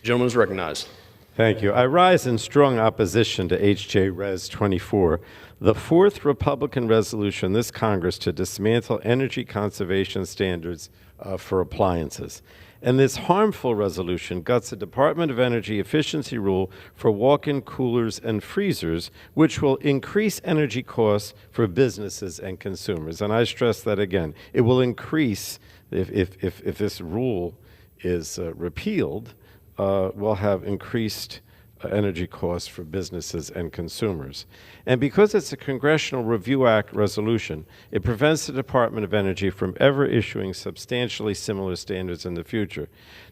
Gentleman is recognized. Thank you. I rise in strong opposition to HJRES 24, the fourth Republican resolution in this Congress to dismantle energy conservation standards for appliances. And this harmful resolution guts the Department of Energy efficiency rule for walk-in coolers and freezers, which will increase energy costs for businesses and consumers. And I stress that again. It will increase, if this rule is repealed, will have increased energy costs for businesses and consumers. And because it's a Congressional Review Act resolution, it prevents the Department of Energy from ever issuing substantially similar standards in the future.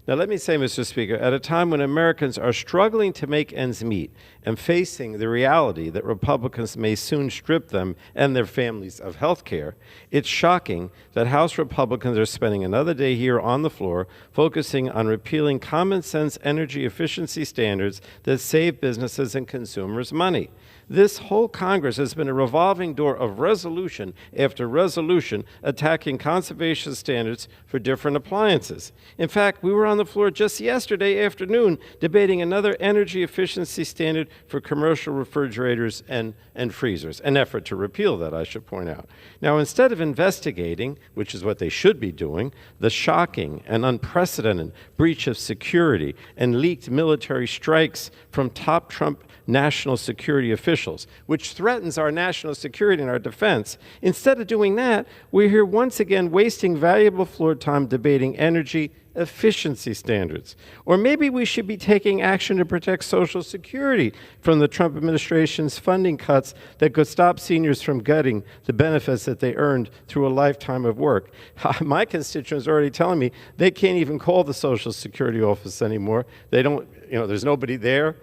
Now, let me say, Mr. Speaker, at a time when Americans are struggling to make ends meet and facing the reality that Republicans may soon strip them and their families of health care, it's shocking that House Republicans are spending another day here on the floor focusing on repealing common-sense energy efficiency standards that save businesses and consumers money. This whole Congress has been a revolving door of resolution after resolution attacking conservation standards for different appliances. In fact, we were on the floor just yesterday afternoon debating another energy efficiency standard for commercial refrigerators and freezers, an effort to repeal that, I should point out. Now, instead of investigating, which is what they should be doing, the shocking and unprecedented breach of security and leaked military strikes from top Trump national security officials, which threatens our national security and our defense. Instead of doing that, we're here once again wasting valuable floor time debating energy efficiency standards. Or maybe we should be taking action to protect Social Security from the Trump administration's funding cuts that could stop seniors from getting the benefits that they earned through a lifetime of work. My constituents are already telling me they can't even call the Social Security office anymore. They don't, there's nobody there.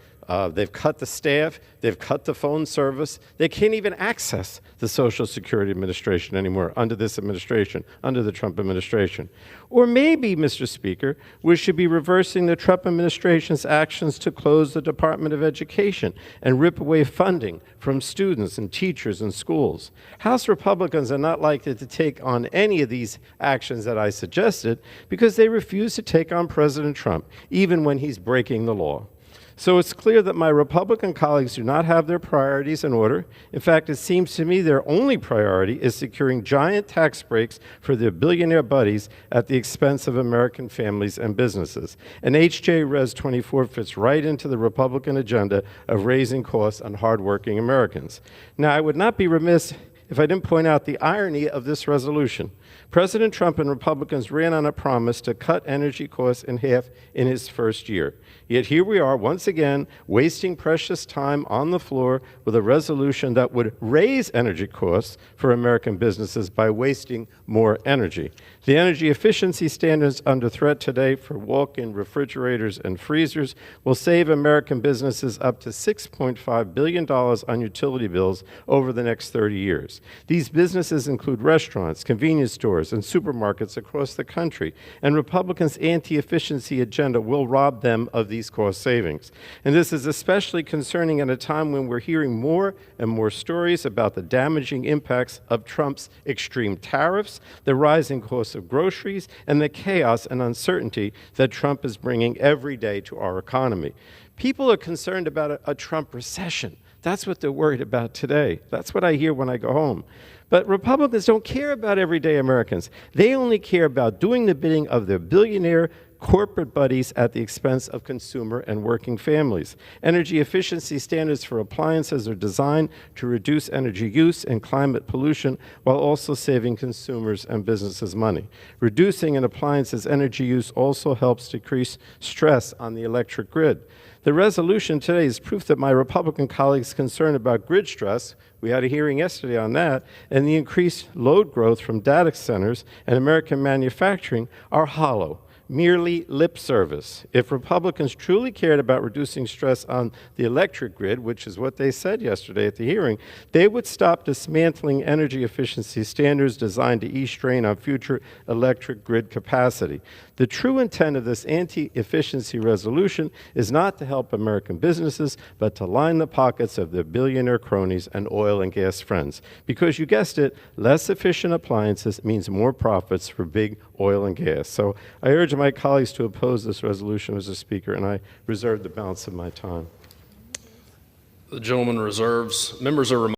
They've cut the staff. They've cut the phone service. They can't even access the Social Security Administration anymore under this administration, under the Trump administration. Or maybe, Mr. Speaker, we should be reversing the Trump administration's actions to close the Department of Education and rip away funding from students and teachers and schools. House Republicans are not likely to take on any of these actions that I suggested because they refuse to take on President Trump, even when he's breaking the law. So it's clear that my Republican colleagues do not have their priorities in order. In fact, it seems to me their only priority is securing giant tax breaks for their billionaire buddies at the expense of American families and businesses. And HJRES 24 fits right into the Republican agenda of raising costs on hardworking Americans. Now, I would not be remiss if I didn't point out the irony of this resolution. President Trump and Republicans ran on a promise to cut energy costs in half in his first year. Yet here we are once again wasting precious time on the floor with a resolution that would raise energy costs for American businesses by wasting more energy. The energy efficiency standards under threat today for walk-in refrigerators and freezers will save American businesses up to $6.5 billion on utility bills over the next 30 years. These businesses include restaurants, convenience stores, and supermarkets across the country, and Republicans' anti-efficiency agenda will rob them of these cost savings. And this is especially concerning at a time when we're hearing more and more stories about the damaging impacts of Trump's extreme tariffs, the rising cost of groceries, and the chaos and uncertainty that Trump is bringing every day to our economy. People are concerned about a Trump recession. That's what they're worried about today. That's what I hear when I go home. But Republicans don't care about everyday Americans. They only care about doing the bidding of their billionaire corporate buddies at the expense of consumer and working families. Energy efficiency standards for appliances are designed to reduce energy use and climate pollution while also saving consumers and businesses money. Reducing an appliance's energy use also helps decrease stress on the electric grid. The resolution today is proof that my Republican colleagues' concern about grid stress, we had a hearing yesterday on that, and the increased load growth from data centers and American manufacturing are hollow, merely lip service. If Republicans truly cared about reducing stress on the electric grid, which is what they said yesterday at the hearing, they would stop dismantling energy efficiency standards designed to ease strain on future electric grid capacity. The true intent of this anti-efficiency resolution is not to help American businesses, but to line the pockets of their billionaire cronies and oil and gas friends. Because you guessed it, less efficient appliances means more profits for big oil and gas. So I urge my colleagues to oppose this resolution, Mr. Speaker, and I reserve the balance of my time. The gentleman reserves. Members are reminded